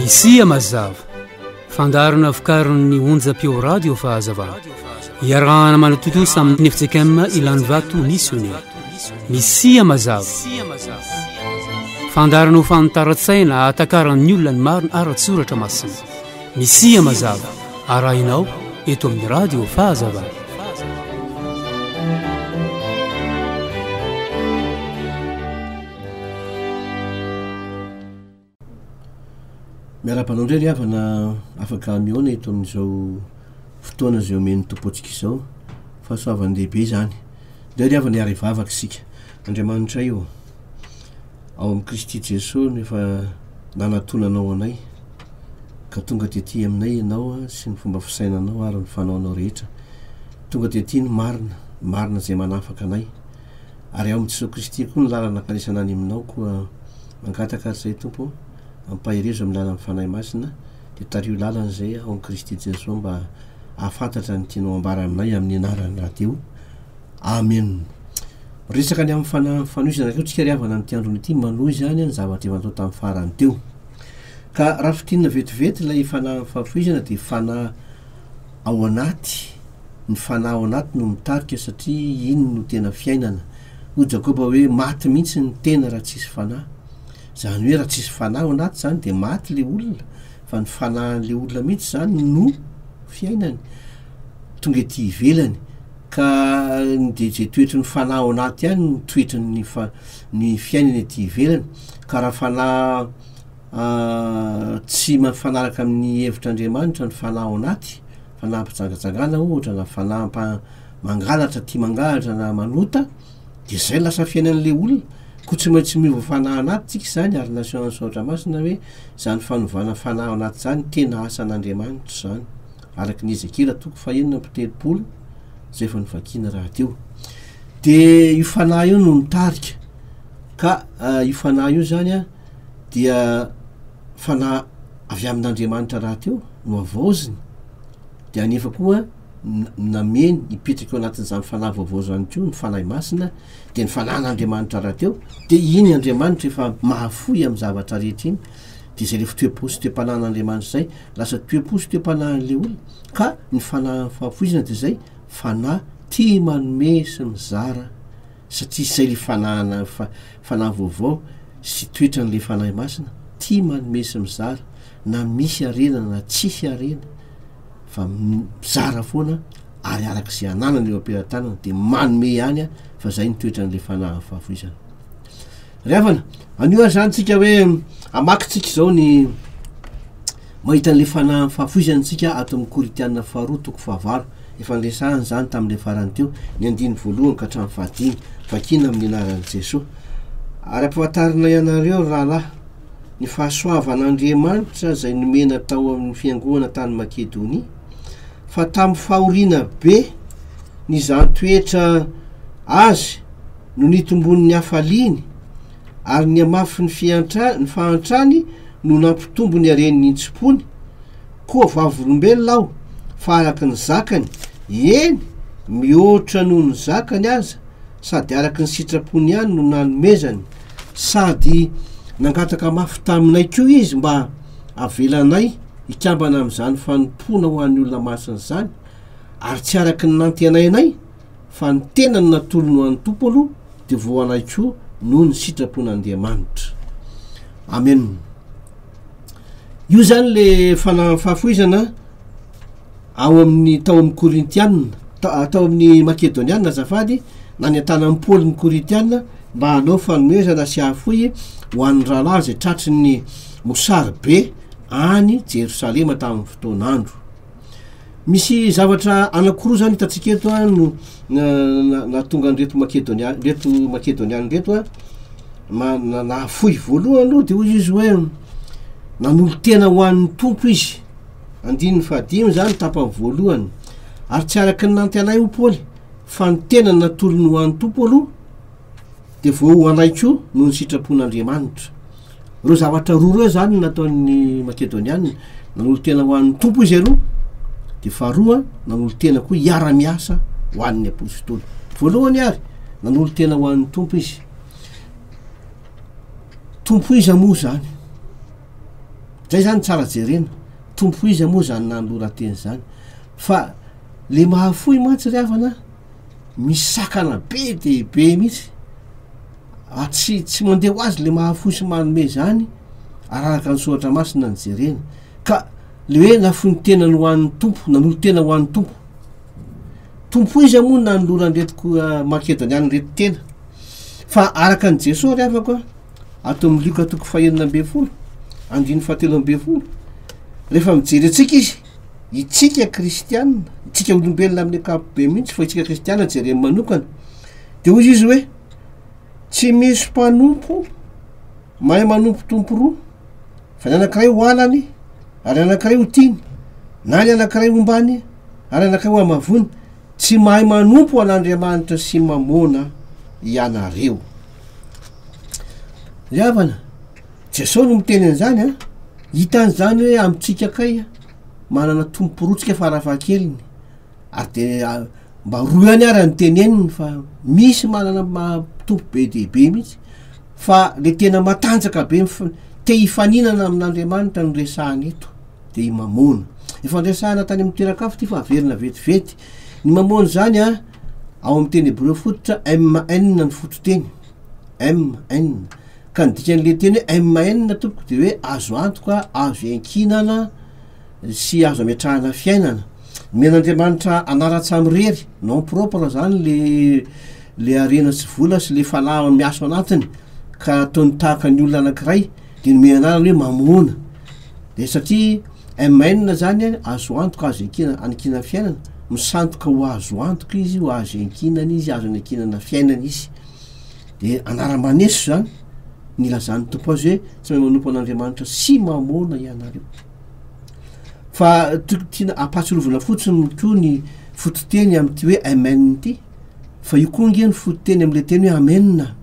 Misia mazava fandarana fikarin'ny onjam-peo radio fahazavana iarahana manatotosa amin'ny FCKM Ilany Vato missionnaire. Misia mazava fandarana ho fantaratsaina atakaran'ny olona ny marina ara-tsoratra masina. Misia mazava arahinao eto amin'ny radio fahazavana. Miara-panao ndray ry havana afaka mihoana eto amin'izao fotoana zay omen'ny tompoantsika izao fa soavany lehibe zany. Ndray ry havana hiara hivavaka isika. Andriamanitra io ao amin'ny Kristy Jesosy nefa nanatonanao anay ka tonga tety aminay ianao sy ny fomba fisainanao ary ny fanaonao rehetra. Tonga tety ny marina zay manafaka anay. Ary ao amin'ny Jesosy Kristy koa ny lalana kanisana any aminao koa mangataka zay tompo ampahirezo amin'ny lalany fanahy masina de tario lalana zay ao amin'ny Kristy Jesosy mba ahafantatra ny tianao ambara aminay amin'ny anarany rahateo. Amen. Resaka ny amin'ny fanohizana keo tsika ry havana ny tiandrony ity manohy zany ny zavatra efa natao tamin'ny farany teo. Ka raha fitinina vetivety ilay fanafafoizana de fanahy ao anaty, ny fanahy ao anaty no mitarika satria iny no tena fiainana. Hoy Jakoba hoe maty mihitsy ny tena raha tsisy fanahy. Zany hoe raha tsisy fanahy ao anaty zany de maty le olona, fa ny fanahin'le olona mihitsy zany no fiainany tonga ety ivelany. Ka de zay toetry ny fanahy ao anaty ihany no toetry ny fiainany ety ivelany. Ka raha fanahy tsy mafanaraka amin'ny hevitr'Andriamanitra ny fanahy ao anaty, fanahy mpitsangajangana ohatra na fanahy mangalatra tia mangalatra na manota, de zay lasa fiainan'le olona. Ko tsy maintsy miova fanahy anaty tsika zany ary nation saotra masina hoe zany fanovana fanahy ao anaty zany tena asan'Andriamanitra zany. Araky ny Ezekila toko fahenina amby 30 zay efa nivakina raha teo. De io fanahy io no mitarika. Ka io fanahy io zany a dia fanahy avy amin'Andriamanitra raha teo no avaoziny. De anefa koa nameny ipetraka eo anatin'izany fanahy vaovao zany keo ny fanahy masina de ny fanahin'Andriamanitra raha teo. De iny Andriamanitra efa mahafoy amin'ny zavatra rehetra iny. De zay le fitoepo sy toe-panahin'Andriamanitra zay lasa toe-po sy toe-panahin'le olona. Ka ny fanahy fahafoizana de zay fanahy tia manome sy mizara satria zay le fanahy vaovao sy toetran'le fanahy masina tia manome sy mizara na misy arena na tsisy arena fa mizara foana ary arak'izay ananany eo ampelantanana de manome ihany fa zay ny toetran'le fanahy fahafoizana. Ry havana anio zany tsika hoe amakitsika zao ny mahita an'le fanahy fahafoizana tsika ato amin'ny Koritianina 2:9 efa nilesahany zany tamin'le farany teo ny 1:1 ka hatramin'ny 5 vakina amin'ny anaran'i Jesosy. Ary ampahatarina ianareo rahalahy ny fahasoavan'Andriamanitra zay nomena tao amin'ny fiangohana tany Makedonia fa tamin'ny fahoriana be ny zany toetra azy no nitombon'ny hafaliany ary ny amafy ny fahantrany no nampitombo ny aren'ny intsipony koa vavolombelona aho fa araky ny zakany eny mihoatra noho ny zakany aza sady araky ny sitrapony ihany no nanomezany sady nangataka mafy taminay koa izy mba avelanay ikambana amin'izany fanompona ho an'ny olona masina zany ary tsy araky ny nantenainay fa ny tena ny natolony ho an'ny tompo aloha de voanay koa noho ny sitrapon'Andriamanitra. Amen. Io zany le fahafoizana ao amin'ny tao amin'ny Korintianina tao amin'ny Makedonianina azafady na ny atana amin'ny Paoly ny Korintianina mba hanao fanomezana sy hahafoy ho an'ny rahalahy zay tratry ny mosary be any Jerosalema tamin'ny fotoan'andro. Misy zavatra anankiroa zany hitatsika eto no natonga an'reto Makedoniana reto nahafoy voalohany aloha de hoy izy hoe nanolo tena ho an'ny tompo izy 1:5 zany tapany voalohany ary tsy araky ny nanteanay ho Paoly fa ny tena natolony ho an'ny tompo aloha de vo ho anay koa noho ny sitrapon'Andriamanitra. Reo zavatra roa reo zany nataon'ny Makedoniana, nanolo tena ho an'ny tompo izy aloha de faharoa nanolo tena koa hiara-miasa ho an'ny apôstôly. Voalohany ary nanolo tena ho an'ny tompo izy. Tompo izy moa zany zay zany tsara jerena tompo izy moa zany nanolorateny zany fa le mahafoy matsy ry havana misy sakana be debe mihitsy tsy mandeha ho azy le mahafoy sy manome zany araraka ny soratra masina ny jerena ka le hoe nafony tena no hoan'ny tompo nanolo tena ho an'ny tompo izy moa nanoloranretiko makedoniany reto tena fa araka ny jesosy ry havako ato amin'ny Luka toko 2:40 andiny 7:10 rehefa mijery atsika izy itsika kristianina itsika olombelona amin'ny akapobe mihitsy fa itsika kristianina jereny manokana de hoy izy hoe tsy misy mpanompo mahay manompo tompo roa fa ny anankiray ho alany ary anankiray ho tiny na ny anankiray hombany ary anankiray ho amavony tsy mahay manompo an'Andriamanitra sy mamona ianareo ry havana Jesosy no miteny an'izany hitan'izany hoe amitsika kay manana tompo roa tsika farafahakeliny ary de mba roany ary anyteneniny fa misy manana tompo be dehibe mihitsy fa le tena matanjaka be te hifaninana amin'Andriamanitra no resahany eto de i mamona efa ndresahana tany amin'ny toerakafo ty fa averina vetivety ny mamona zany ao amin'ny teny Hebreo fototra MN ny fototeny MN ka nidikan'le teny hoe MN tompoko de hoe azo antoka azo enkinana sy azo ametrahana fiainana men'Andriamanitra anara-tsamyrery non propre zany le arena tsy vola sy le falahy miaso anatiny ka ataony tahaka ny olona anankiray de nome anarany hoe mamona de satria MN zany azo antoka azo ankina fiainana misantoka ho azo antoka izy ho azo enkinana izy azo anenkinana fiainana izy de anara-maneso zany nilazany tompo azy hoe tsy mahay manompo an'Andriamanitra sy mamona ianareo fa tiana ampatsirovana fotsiny koa ny fototeny am'ty hoe amen ty fa io koa nge ny fototeny am'le teny hoe amena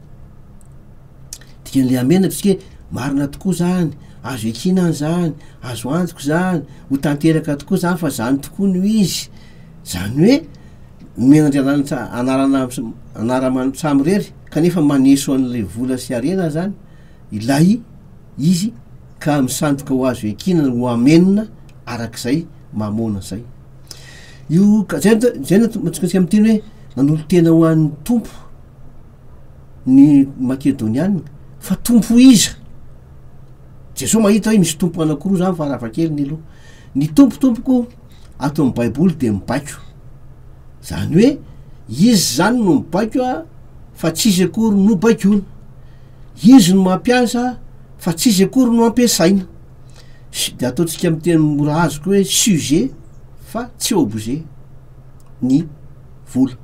dikan'le amena tsika marina tokoa zany azo enkinana zany azo antoko zany ho tanteraka tokoa zany fa zany tokoa no izy zany hoe men'Andriamanitra anara-samy rery kanefa maneso an'le vola sy arena zany ilay izy ka misantoka ho azo enkinana ho amenina arak'izay mamona zay io zay matsika am'teny hoe nanolo tena ho an'ny tompo ny makedonianina fa tompo iza Jesosy mahita hoe misy tompo anankiroa zany faravakely ny aloha ny tompotompoko ato amin'ny baiboly de mibaiko zany hoe izy zany no mibaiko fa tsisy akory no baikona izy no mampiasa fa tsisy akory no ampiasaina de ataotsika amin'ny teny mora azo koa hoe sujet fa tsy objet ny vola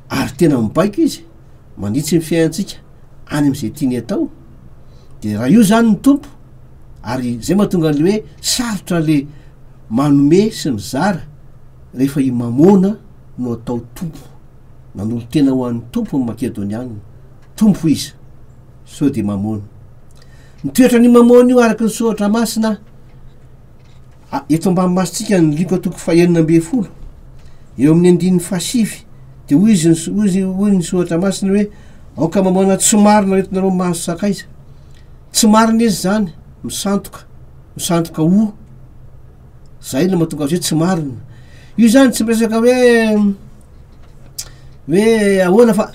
ary tena mibaiko izy manitsy ny fiainantsika any am'izay tiany atao de raha io zany ny tompo ary zay mahatonga an'le hoe sarotra le manome sy mizara rehefa i mamona no atao tompo nanolo tena ho an'ny tompo ny makedonianina tompo izy so de mamona nitoetra ny mamona io araky ny soratra masina eto ambany masitsika ny Luka toko 2:40 eo amin'ny 9:7 de hoy ny soratra masina hoe aoka mamona tsy marina retinareo mahazo sakaiza tsy marina izy zany misantoka o zay no mahatonga azy hoe tsy marina io zany tsy miresaka hoe ahoana fa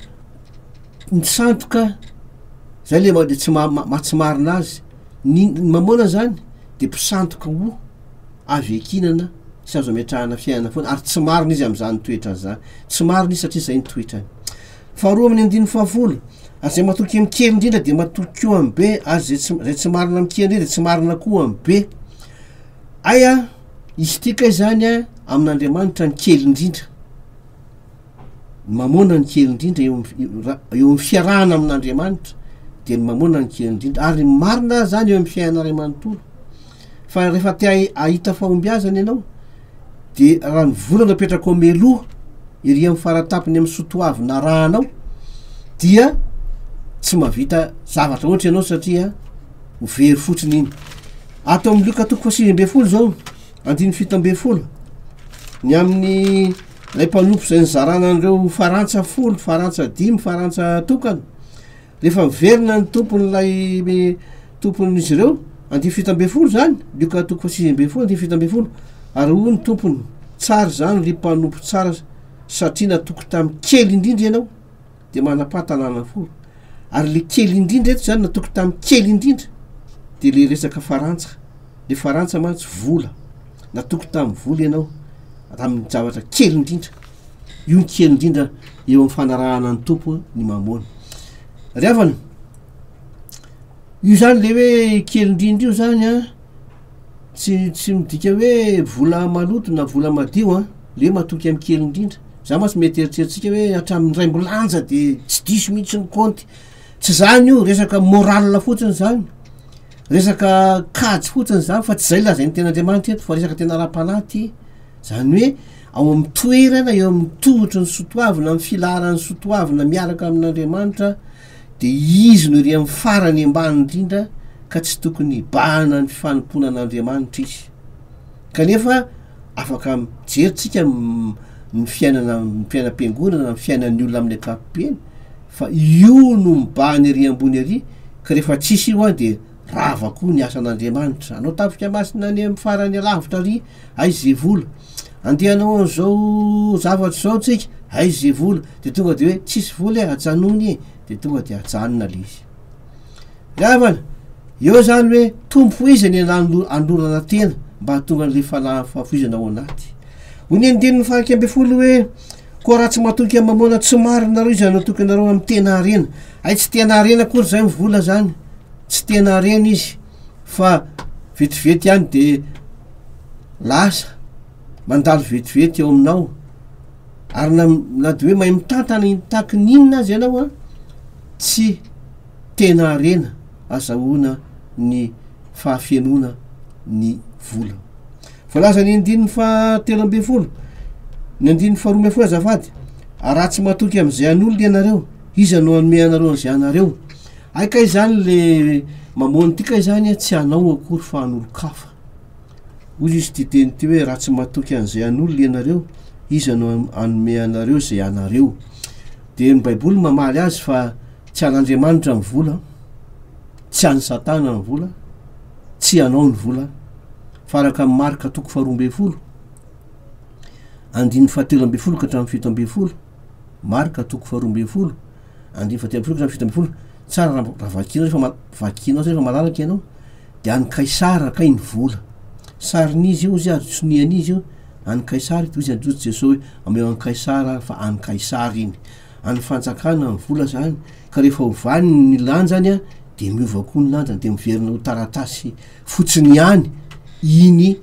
misantoka zay le de tsy mahatsy marina azy ny mamona zany de mpisantoka o azo enkinana sy azo ametrahana fiainana foana ary tsy marina izy am'zany toetra zany tsy marina izy satria zay nitoetrany faharoa amin'ny 9:10 ary zay matoky mikely indrindra de matoky eo ambe ary zay tsy marina mikely indrindra de tsy marina koa ambe aya izy tika zany amin'Andriamanitra ny kely indrindra mamona ny kely indrindra eo amin'ny fiarahana amin'Andriamanitra de ny mamona ny kely indrindra ary marina zany eo amin'ny fiainan'Ray manontolo fa rehefa te ahita fahombiazana ianao de raha ny volana apetraka ao meloha iry amin'ny faratapiny amin'ny sotoavy na rahanao dia tsy mahavita zavatra ohatry ianao satria ho very fotsiny iny ato amin'ny Luka toko 6:20 zao 7:10 ny amin'ny lay mpanompo zay nizarana an'ireo farantsa 10 farantsa 5 farantsa tokana rehefa miverina ny tompon'lay tompon'izy ireo 17 zany lioka toko fa 6 17 ary o ny tompony tsara zany le mpanompo tsara satria natoko tamy kely indrindra ianao de manapa-tanàna folo ary le kely indrindra eto zany natoko tamy kely indrindra de le resaka farantsaka le farantsa mantsy vola natoko tamy vola ianao taminy zavatra kely indrindra io ny kely indrindra eo amy fanarahana ny tompo ny mamona ry avana io zany le hoe kely indrindra io zany a tsy midika hoe vola maloto na vola madio a le matoky amy kely indrindra za masy mety eritseritsika hoe hatramin'ny ray mbolanja de tsy diso mihitsy ny konty tsy zany io resaka moral fotsiny zany resaka kajy fotsiny zany fa tsy zay lazay ny ten'Andriamanitra eto fa resaka tena ra-panaty zany hoe ao amy toerana eo amy tohotry ny sotoavina amy filaran'ny sotoavina miaraka amin'Andriamanitra de izy no ry amy farany ambany indrindra ka tsy tokony bahana ny fifanompoana an'Andriamanitra izy kanefa afaka mijeritsika ny fiainana ny fiainam-piangonana ny fiainan'ny olona amin'ny ankapobeny fa io no mibahany ery ambony ery ka rehefa tsisy io a de rava koa ny asan'Andriamanitra anao tafika masina any amy farany alavitra ary ay ze vola andehanao an'izao zavatra zao tsika ay ze vola de tonga de hoe tsisy vola ajanony e de tonga de ajanona le izy ravana eo zany hoe tompo izany andorana tena mba tonga an'le fahafoizana ao anaty ony andininy faraky amby folo hoe koa raha tsy matoky amy mamona tsy marinareo izany natoky anareo amy tena arena ay tsy tena arena kory zay mivola zany tsy tena arena izy fa vetivety ihany de lasa mandalo vetivety eo aminao ary na de hoe mahay mitantana taky ninona azy ianao a tsy tena arena azahoana ny fahafianona ny vola voalaza ny andininy fa 17 ny andininy fa 12 azafady raha tsy matoky am'izay an'olo ianareo iza no anome anareo an'izay anareo aika izany le mamony tika izany tsy anao akory fa an'olo-kafa ozy izy ty teny ty hoe raha tsy matoky an'izay an'olo ianareo iza no anome anareo zay anareo de ny baiboly mamaly azy fa tsy an'Andriamanitra ny vola tsy any satana ny vola tsy anao ny vola faraka amy marika toko fa 12 andiny fa 13 ka hatramin'ny 17 marika toko fa 12 andiny fa 13 ka hatramin'ny 17 tsara raha vakinao zay fa malalaky ianao de any Kaisara kay ny vola sarin'izy io izy ary sonian'izy io any Kaisara izy androtsy Jesosy hoe ameo any Kaisara fa any Kaisara iny any fanjakana ny vola zany ka rehefa hovany ny lanjany a de miova koa ny lanjany de miverina ho taratasy fotsiny ihany iny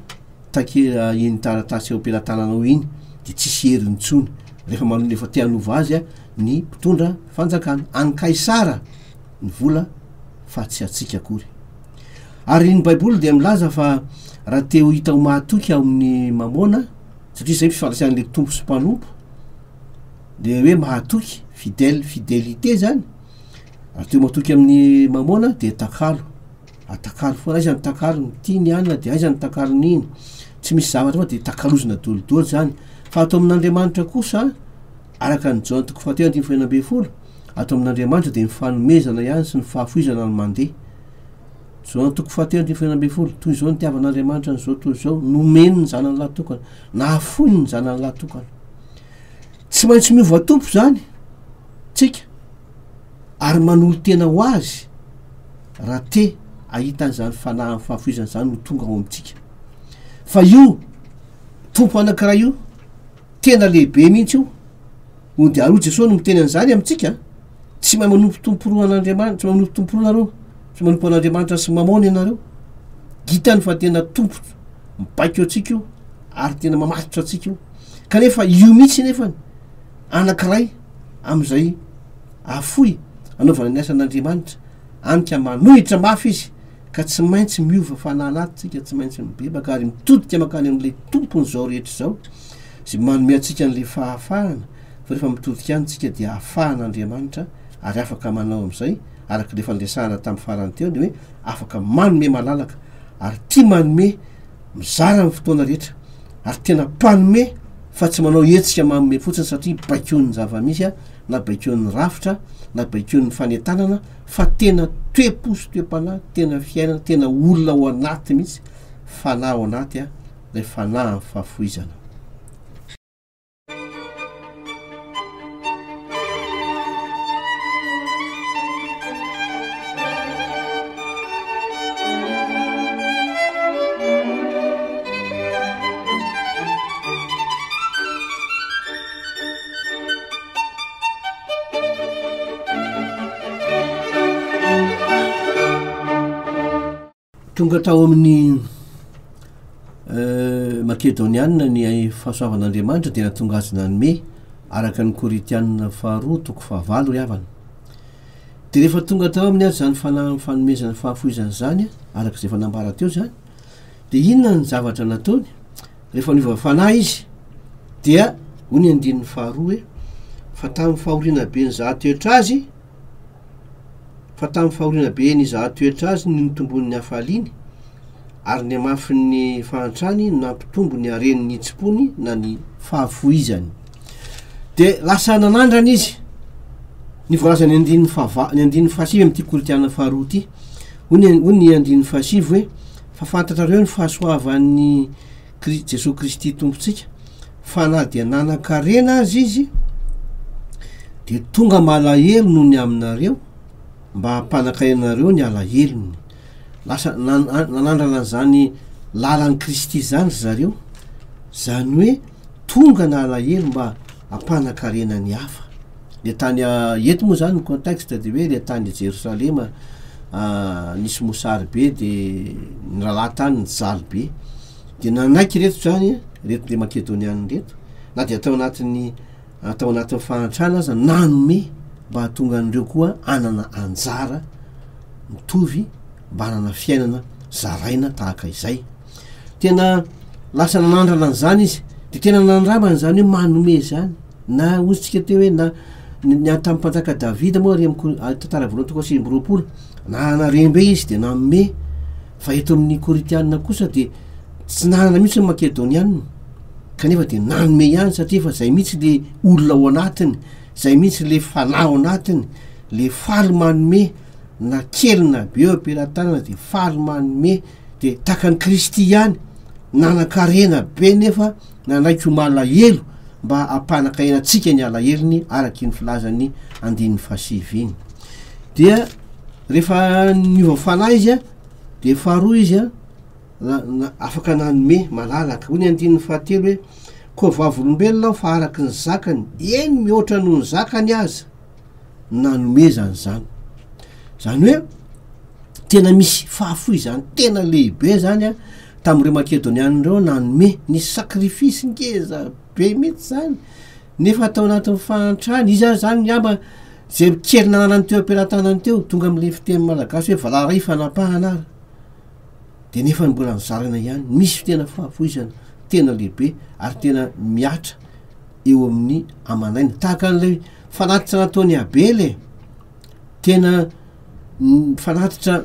takela iny taratasy eo am-pelatananao iny de tsisy heriny tsony rehefa manolo efa te hanova azy a ny mpitondra fanjakana any Kaisara ny vola fa tsy atsika akory ary ny baiboly de milaza fa raha te ho hita ho mahatoky ao amin'ny mamona satria zay mpifandrasian'le tompo sy mpanompo de hoe mahatoky fidelité zany ary teo matoky amin'ny mamona de takalo atakalo foana aiza ny takalo ny tiany anina de aiza ny takalo n'iny tsy misy zavatra fa de takalozina dolidoly zany fa atao amin'Andriamanitra kosa araka ny Joan toko fahatelo andiny fa 12 atao amin'Andriamanitra de ny fanomezana ihany sy ny fahafoizana ny mandeha Joan toko fahatelo andiny fa 12 toy izao ny tiavan'Andriamanitra nyzao toy izao nomeny ny zanany lahatokana nahafoiny ny zanany lahatokana tsy maintsy miova tompo zany tsika ary manolo tena ho azy raha te ahitan'izany fanahy fahafoizana zany no tonga ao amitsika fa io tompo anakiraha io tena lehibe mihitsy io ho de aro Jesosy no miteny an'izany amitsika tsy mahay manompo tomporoa an'Andriamanitra tsy mahay manompo tomporoa nareo tsy manompo an'Andriamanitra sy mamona ianareo gitany fa tena tompo mibaiko atsika io ary tena mamatotra atsika io kanefa io mihitsy nefany anakiray am'izay afoy anaovana ny asan'Andriamanitra anika manohitra mafy izy ka tsy maintsy miova fananaty tsika tsy maintsy mibebaka ary mitodika makany am'le tompony zao rehetra zao zay manome atsika an'le fahafahana fa rehefa mitodika any tsika de ahafahan'Andriamanitra ary afaka manao am'izay araky le fandresahana tamin'ny farany teo de hoe afaka manome malalaka ary tia manome mizara ny fotoana rehetra ary tena mpanome fa tsy manao etsika manome fotsiny satria baikoan'ny zava-misy a na baikoan'ny rafitra na baikoan'ny fanetanana fa tena toe-posy toe-panahy tena fiainana tena olona ao anaty mihitsy fanahy ao anaty a lay fanahy amin'ny fahafoizana. Tonga tao amin'ny makedonianina ny fahasoavan'Andriamanitra dia natonga azy nanome araka ny koritianina 2:5 ry havana. De rehefa tonga tao amin'ny azy zany fanomezana fahafoizana zany araka izay fanambara teo zany, de inona ny zavatra nataony rehefa niova fanahy izy dia hoy ny 2 hoe fa tamin'ny fahoriana be ny zahatoetra azy fa tamin'ny fahoriana be ny zahatoetra azy ny nitombon'ny hafaliny ary ny amafin'ny fahantrany nampitombo ny aren'ny itsipony na ny fahafoizany. De lasa nanandrany izy ny voalaza ny 5 am'ty koritiana 2 ty hoy ny 5 hoe fa fantatrareo ny fahasoavan'ny Jesosy Kristy tompontsika fa na dia nanan-karena azy izy de tonga malahelo noho ny aminareo mba hampanakainareo ny alahelony. Lasa nanandrana zany lalan'ny Kristy zany zareo, zany hoe tonga na alahelo mba hampanankarena ny hafa. Le tany eto moa zany ny contexte de hoe le tany Jerosalema nisy mosary be de ny rahalahy tany ny jaly be de nanaiky reto zany reto le makedonianina reto na de atao anatin'ny fahantrana aza nanome mba hatonga an'ireo koa anana anjara mitovy mba hanana fiainana zaraina tahaka izay. Tena lasa nanandrana an'izany izy de tena nanandramana zany hoe manome zany na ozytsika teo hoe na ny tamin'ny mpanjaka Davida moa tantara voalohany 2:20 na narembe izy de nanome. Fa eto amin'ny koritianina kosa de tsy nanana mihitsy ny makedonianina kanefa de nanome ihany satria fa zay mihitsy le olona ao anatiny, zay mihitsy le fanahy ao anatiny, le faly manome na kely na be eo ampelantanana de faly manome de takany Kristy ihany nanan-karena be nefa nanaiky ho malahelo mba hampanakainatsika ny alahelony araky ny filazany 5 iny. Dia rehefa niova fanahy izy a de faharoa izy a afaka nanome malalaka hoy ny 7 hoe koa vavolombelona aho fa araky ny zakany eny mihoatra noho ny zakany aza nanome zany. Zany hoe tena misy fahafoizany tena lehibe zany a tamin'ireo makedonianireo nanome ny sakrifisy ngeza be mihitsy zany nefa atao anatin'ny fahantrany izy zany miamba zay kely nananany teo ampelantanany teo tonga am'le fiteny malagasy hoe valaray fanampahana ary de nefa mbola nizarana ihany misy tena fahafoizana tena lehibe ary tena miatra eo amin'ny amanaina tahaka an'ilay fanatitra nataony Abele tena fanatitra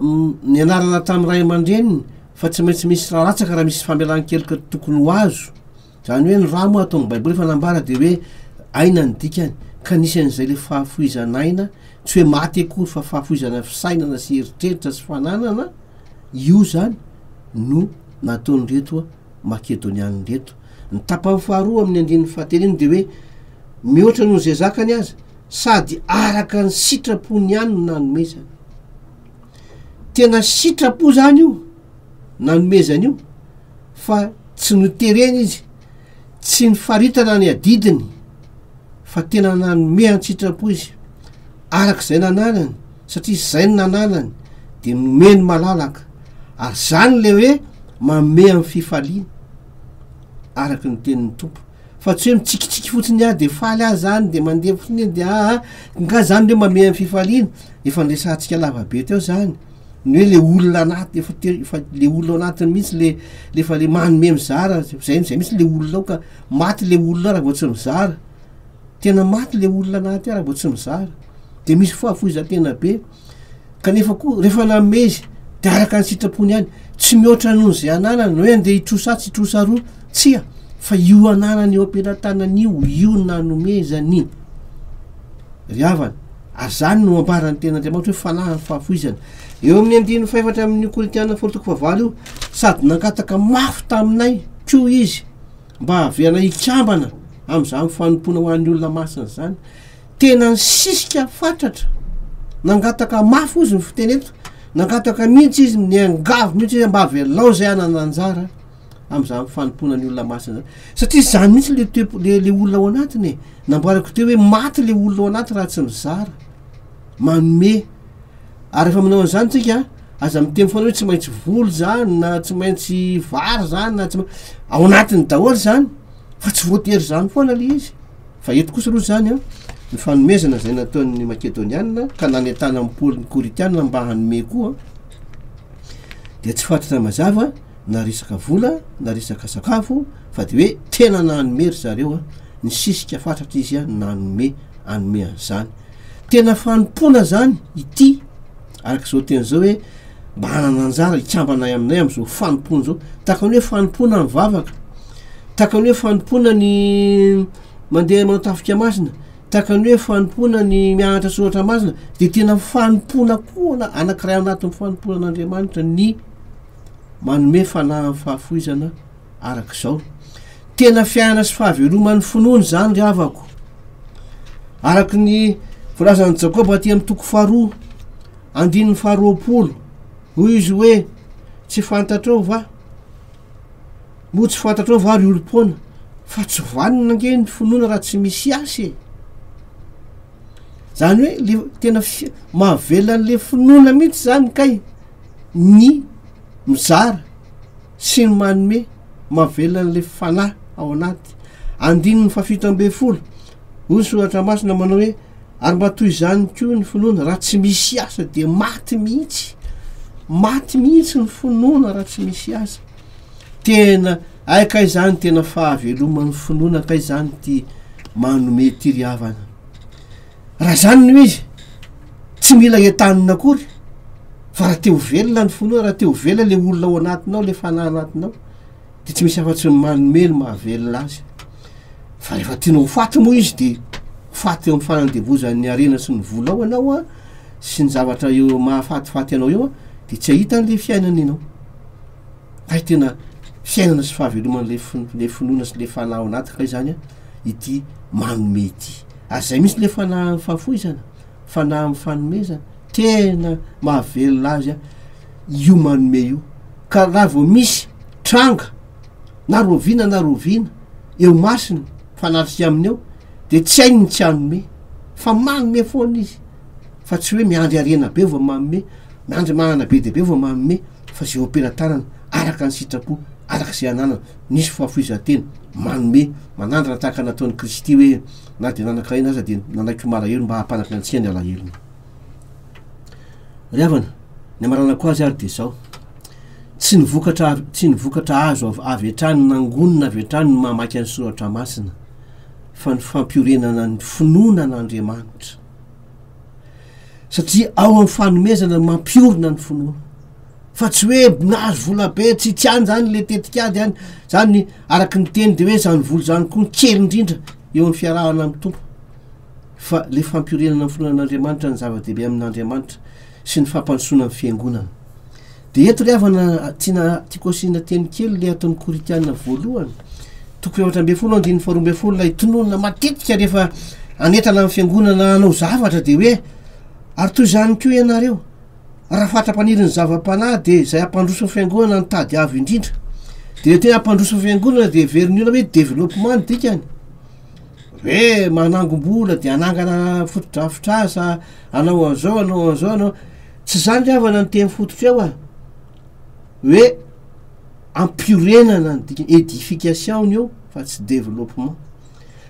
ny anarana tamin'ny ray aman-dreniny fa tsy maintsy misy raha latsaka raha misy famelan-kelika tokony ho azo. Zany hoe ny raha moa atao baiboly fanambara de hoe aina ny dikany ka nisan'izay le fahafoizanaina tsy hoe maty akory fa fahafoizana fisainana sy eritreritra sy fananana io zany no nataony reto makedonianina reto. Ny tapany faharoa amin'ny 7 iny de hoe mihoatra noho zay zakany azy sady araka ny sitrapony ihany no nanomezany. Tena sitrapo zany io nanomezany io fa tsy notereny izy, tsy nifaritana ny adidiny fa tena nanome any sitrapo izy arak'izay nananany satria zay ny nananany de nomeny malalaka ary zany le hoe manome amin'ny fifaliana araky ny tenin'ny tompo fa tsy hoe mitsikitsiky fotsiny de faly azy zany de mandeha fotsiny de nga zany le manome amin'ny fifaliana efa nresantsika lavabe teo zany ny hoe le olona anaty efa le olona anatiny mihitsy lefa le manome mizara zay mihitsy le olona ao ka maty le olona raha vao tsy mizara, tena maty le olona anaty raha vao tsy mizara de misy fahafoiza tena be kanefa koa rehefa nanome izy de araka ny sitrapony ihany tsy mihoatra noho zay ananany hoe andeha hitrosa tsy hitrosa roa tsia fa io ananany eo ampelantanany io nanome zany ry havana ary zany no ambarany ten'Andriamanitra hoe fanahy fahafoizana. Eo amin'ny 5 amin'ny Korintiana 4:7 io, sady nangataka mafy taminay ko izy mba haveana ikambana am'izany fanompona ho an'ny olona masina zany. Tena nisisika fatratra, nangataka mafy izy ny fiteneto, nangataka mihitsy izy niangavy mihitsy izy mba havelao zay anana anjara am'izany fanompona ny olona masina zany. Satria zany mihitsy le olona ao anatiny, namboarako teo hoe maty le olona ao anaty raha tsy mizara manome. Ary rehefa manao an'izany tsika aza miteny foana hoe tsy maintsy volo zany na tsy maintsy vary zany na tsy ao anatiny daholo zany, fa tsy voatery zany foana le izy. Fa eto kosa aloha zany ny fanomezana zay nataon'ny Makedoniana ka nanentana amin'ny Paoly ny Korintiana mba hanome koa, dia tsy fantatra mazava na resaka vola na resaka sakafo, fa de hoe tena nanomery zareo nisisika fatratra izy nanome an'izany. Tena fanompona zany ity, araka zao teny zao hoe mba hanana anjara ikambana aminay am'izao fanompona zao, tahaka ny hoe fanompona ny vavaka, tahaka ny hoe fanompona ny mandeha manao tafika masina, tahaka ny hoe fanompona ny mianatra soratra masina, de tena fanompona koa anankiray anatin'ny fanompona an'Andriamanitra ny manome fanahy fahafoizana araka zao. Tena fiainana sy fahaveloman'ny finoany zany ry havako, araky ny voalazan'ny Jakoba aty amin'ny 2:2 hoy izy hoe tsy fantatrao va mo tsy fantatrao va ry olom-pona fa tsy vanina nge ny finoana raha tsy misy asy. Zany hoe le tena mahavelan'le finoana mihitsy zany kay ny mizara sy ny manome, mahavelan'le fanahy ao anaty. 7:7 hoy ny soratra masina manao hoe ary mba toy izany koa ny finoana raha tsy misy asa de maty mihitsy ny finoana raha tsy misy asa. Tena kay zany tena fahaveloman'ny finoana kay zany ty manome ty ry havana. Raha zany no izy tsy mila entanina akory, fa raha teo velona ny finoana, raha teo velona le olona ao anatinao, le fanahy anatinao, de tsy misy afa-tsy manome ny mahavelona azy. Fa rehefa tianao faty moa izy de faty eo amin'ny fanandevozan'ny arena sy ny vola ao anao sy ny zavatra eo mahafatifaty anao eo de tsy ahitan'le fiainana ianao. Kay tena fiainana sy fahaveloman'le finoana sy le fanahy ao anaty kay zany ity manome ity. Azay misy le fanahy fahafoizana, fanahy amin'ny fanomezana, tena mahavelona azy io manome io. Ka raha vao misy tranga na roviana eo masiny fanatrika aminy eo, de tsy hainy tsy hanome, fa manome foana izy, fa tsy hoe miandry arena be vao manome, miandry manana be de be vao manome, fa zay ompera-tanana araka ny sitrapo, araka zay ananana, nisy fahafoizan-tena manome, manandrana tahaka nataon'ny Kristy hoe na de nanakaina aza de nanaiky malahelo mba hampanaky antsika ny alahelo. Ry havana, ny amarana koa azy ary de zao, tsy ny vokatra azo avy hatrany nangonina avy hatrany ny mamaky an'ny soratra masina, fa ny fampiorenana ny finoana an'Andriamanitra. Satria ao amin'ny fanomezana mampiorina ny finoana, fa tsy hoe nahazo vola be tsy tiany zany le tetikady any zany, araky ny teny de hoe zany vola zany koa kely indrindra eo amin'ny fiarahana amin'ny tompo. Fa le fampiorenana ny finoana an'Andriamanitra ny zava-dehibe amin'Andriamanitra sy ny fampandrosoana ny fiangonana. De eto ry havana tiako asiana teny kely le ataon'ny Korintiana 1 2:12 lay tononona matetika rehefa anetana amin'ny fiangonana anao zavatra de hoe ary toy zany koa ianareo raha fatra-paniriny zava-panahy de zay ampandroso fiangonana ny tady avo indrindra. De tena ampandroso fiangonana de veriniona hoe développement ny dikany, hoe manangom-bola de anangana fotodrafitrasa, anao an'izao tsy zany ry havana ny teny fototra eo hoe ampiorenana ny dikany, édification eo fa tsy développement.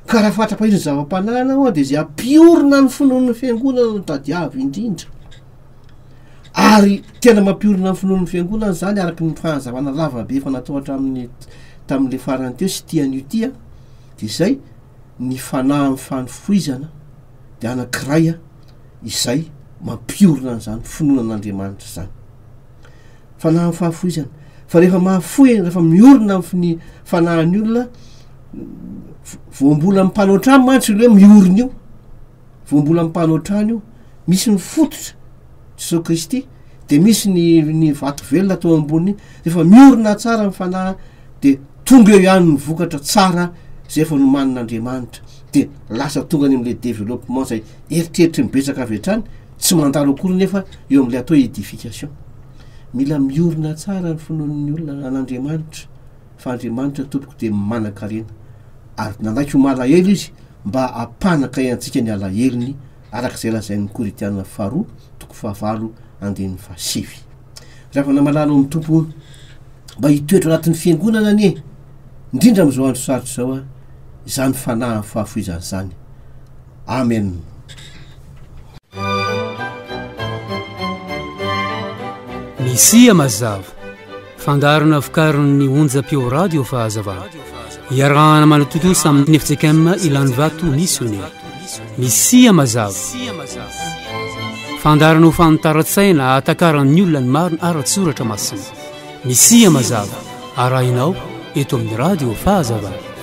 Ka raha fatra-paniriny zava-panahy anao de zay ampiorina ny finoan'ny fiangonana no tady avo indrindra. Ary tena mampiorina ny finoan'ny fiangonana zany araky ny fahazavana lavabe fa natao tam'le farany teo sy tian'io tia, de zay ny fanahy amin'ny fanofoizana de anankiray izay mampiorina an'izany finoanan'Andriamanitra zany. Fanahy amin'ny fahafoizana, fa rehefa mahafoy, rehefa miorina amin'ny fanahin'ny olona, voambola mpanao trano mantsy hoe miorina io, voambola mpanao trano io misy ny fototra Jesosy Kristy de misy ny vato velona atao amboniny efa miorina tsara mifanahy de tonga eo ihany ny vokatra tsara zay efa nomanin'Andriamanitra de lasa tonga any am'le développement zay eritreritry mibetsaka avy hatrany tsy mandalo akory nefa eo am'le atao édification mila miorina tsara ny finoan'ny olona an'Andriamanitra fa Andriamanitra tompoko de manan-karena ary nandaiky ho malahelo izy mba apanaka iantsika ny alahelony arak'izay lazain'ny Koritiana 2:7-7 raha fa namalala amin'ny tompo mba hitoetra anatin'ny fiangonana anie indrindra am'izao andro sarotra zao a izany fanahy fahafoizany zany amen. Misia mazava fandarana vokarin'ny onjam-peo radio fahazavana iarahana manototosa amin'ny FTKM Ilan'ny Vato missionnaire. Misia mazava fandarana ho fanotaran-tsaina atakaran'ny olona ny marina ara-tsoratra masina. Misia mazava arahinao eto amin'ny radio fahazavana.